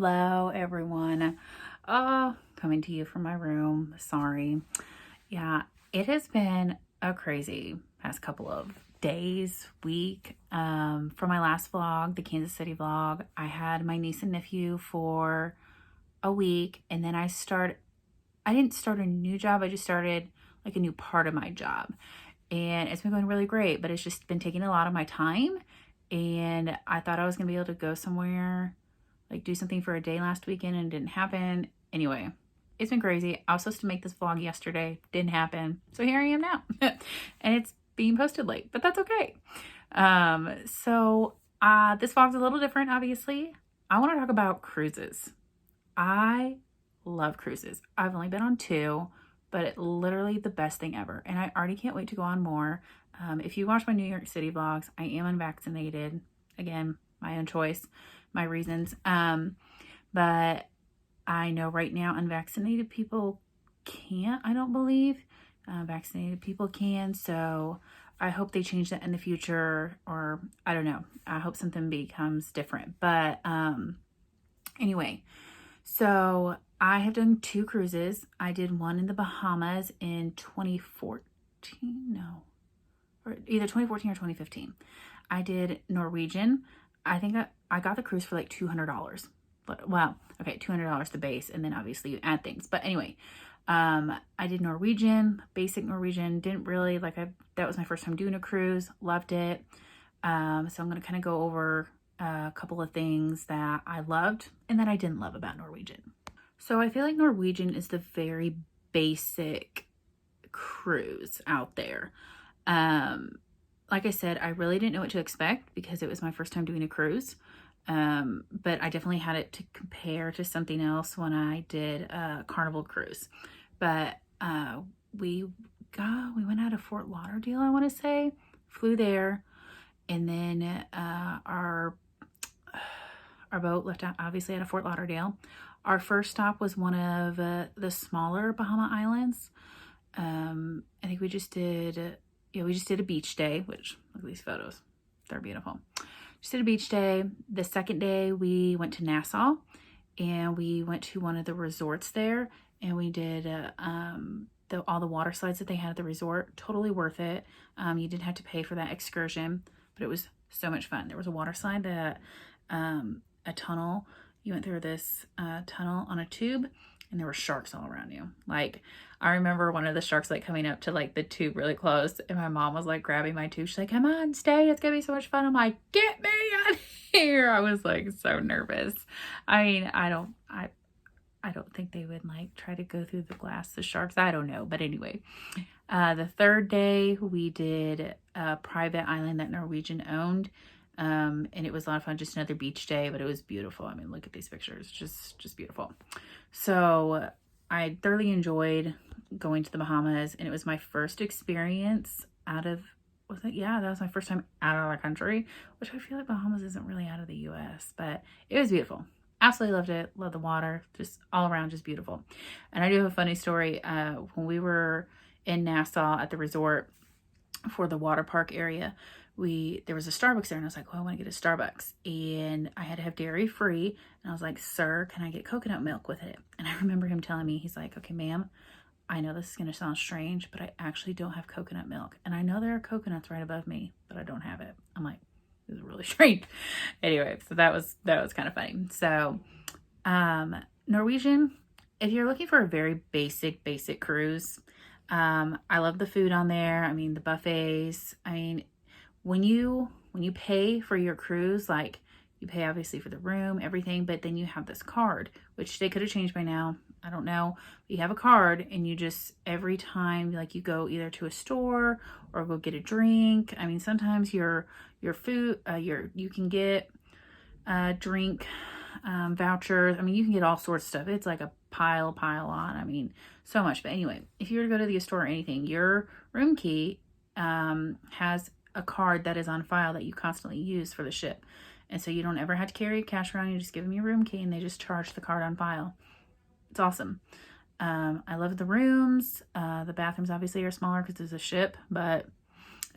Hello, everyone. Coming to you from my room. Sorry. Yeah, it has been a crazy past couple of days, week. For my last vlog, the Kansas City vlog, I had my niece and nephew for a week, and then I didn't start a new job, I just started like a new part of my job. And it's been going really great, but it's just been taking a lot of my time. And I thought I was gonna be able to go somewhere, like do something for a day last weekend, and it didn't happen. Anyway, it's been crazy. I was supposed to make this vlog yesterday, didn't happen. So here I am now. And it's being posted late, but that's okay. This vlog's a little different, obviously. I want to talk about cruises. I love cruises. I've only been on 2, but it's literally the best thing ever. And I already can't wait to go on more. If you watch my New York City vlogs, I am unvaccinated. Again, my own choice, my reasons. But I know right now unvaccinated people can't, I don't believe. Vaccinated people can. So I hope they change that in the future, or I don't know. I hope something becomes different. But anyway, so I have done 2 cruises. I did one in the Bahamas in 2014. No, or either 2014 or 2015. I did Norwegian. I think I got the cruise for like $200. But well, okay, $200 the base, and then obviously you add things. But anyway, I did Norwegian, basic Norwegian. Didn't really like. That was my first time doing a cruise. Loved it. So I'm gonna kind of go over a couple of things that I loved and that I didn't love about Norwegian. So I feel like Norwegian is the very basic cruise out there. Like I said, I really didn't know what to expect because it was my first time doing a cruise. But I definitely had it to compare to something else when I did a Carnival cruise. But we went out of Fort Lauderdale, I want to say, flew there, and then our boat left out obviously out of Fort Lauderdale. Our first stop was one of the smaller Bahama Islands. I think we just did a beach day, which look at these photos. They're beautiful. Just did a beach day. The second day we went to Nassau, and we went to one of the resorts there, and we did all the water slides that they had at the resort. Totally worth it. You didn't have to pay for that excursion, but it was so much fun. There was a water slide that a tunnel. You went through this tunnel on a tube, and there were sharks all around you. Like, I remember one of the sharks like coming up to like the tube really close, and my mom was like grabbing my tube. She's like, "Come on, stay. It's gonna be so much fun." I'm like, "Get me out of here." I was like so nervous. I mean, I don't think they would like try to go through the glass, the sharks. I don't know. But anyway, the third day we did a private island that Norwegian owned. And it was a lot of fun, just another beach day, but it was beautiful. I mean, look at these pictures, just beautiful. So I thoroughly enjoyed going to the Bahamas, and it was my first experience out of, that was my first time out of the country, which I feel like Bahamas isn't really out of the US, but it was beautiful. Absolutely loved it. Love the water, just all around, just beautiful. And I do have a funny story. When we were in Nassau at the resort for the water park area, there was a Starbucks there, and I was like, well, I want to get a Starbucks, and I had to have dairy free, and I was like, "Sir, can I get coconut milk with it?" And I remember him telling me, he's like, "Okay, ma'am, I know this is going to sound strange, but I actually don't have coconut milk, and I know there are coconuts right above me, but I don't have it." I'm like, this is really strange. Anyway, so that was kind of funny. So Norwegian, if you're looking for a very basic cruise, I love the food on there. I mean, the buffets. I mean, when you pay for your cruise, like, you pay obviously for the room, everything, but then you have this card, which they could have changed by now. I don't know. But you have a card, and you just, every time, like, you go either to a store or go get a drink. I mean, sometimes your food, you can get drink vouchers. I mean, you can get all sorts of stuff. It's like a pile on. I mean, so much. But anyway, if you were to go to the store or anything, your room key has a card that is on file that you constantly use for the ship. And so you don't ever have to carry cash around. You just give them your room key, and they just charge the card on file. It's awesome. I love the rooms. The bathrooms obviously are smaller because it's a ship, but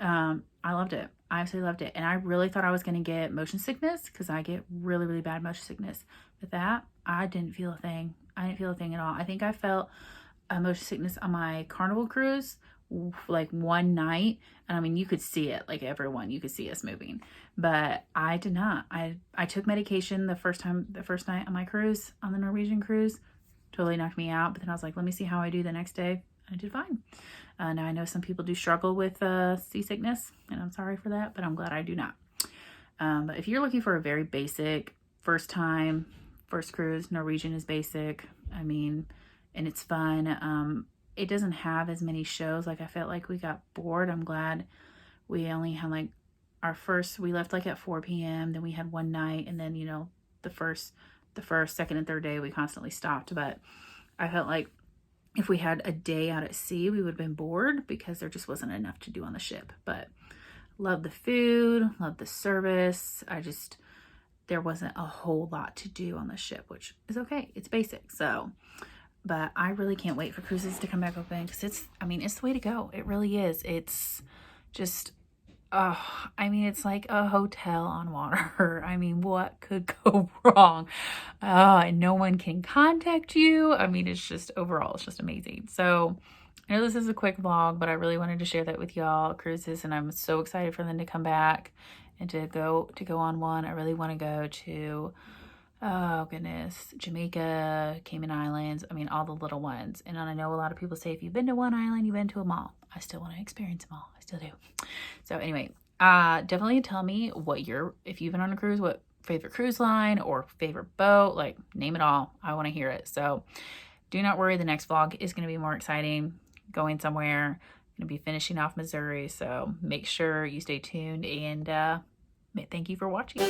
I loved it. I absolutely loved it. And I really thought I was going to get motion sickness because I get really, really bad motion sickness. But that, I didn't feel a thing. I didn't feel a thing at all. I think I felt motion sickness on my Carnival cruise like one night. And I mean, you could see it, like everyone, you could see us moving. But I did not. I took medication the first night on my cruise, on the Norwegian cruise. Totally knocked me out. But then I was like, let me see how I do the next day. I did fine. Now I know some people do struggle with seasickness, and I'm sorry for that, but I'm glad I do not. But if you're looking for a very basic first cruise, Norwegian is basic. I mean, and it's fun. It doesn't have as many shows. Like I felt like we got bored. I'm glad we only had like we left like at 4 p.m. Then we had one night, and then, you know, the first, second, and third day we constantly stopped. But I felt like if we had a day out at sea, we would have been bored because there just wasn't enough to do on the ship. But love the food, love the service. There wasn't a whole lot to do on the ship, which is okay. It's basic. So, but I really can't wait for cruises to come back open because it's the way to go. It really is. It's just, it's like a hotel on water. I mean, what could go wrong? And no one can contact you. I mean, it's just amazing. So I know this is a quick vlog, but I really wanted to share that with y'all, cruises, and I'm so excited for them to come back and to go on one. I really want to go to, oh goodness, Jamaica, Cayman Islands. I mean, all the little ones. And I know a lot of people say, if you've been to one island, you've been to them all. I still want to experience them all. I still do. So anyway, definitely tell me if you've been on a cruise, what favorite cruise line or favorite boat, like name it all. I want to hear it. So do not worry. The next vlog is going to be more exciting, going somewhere. I'm going to be finishing off Missouri. So make sure you stay tuned, and thank you for watching.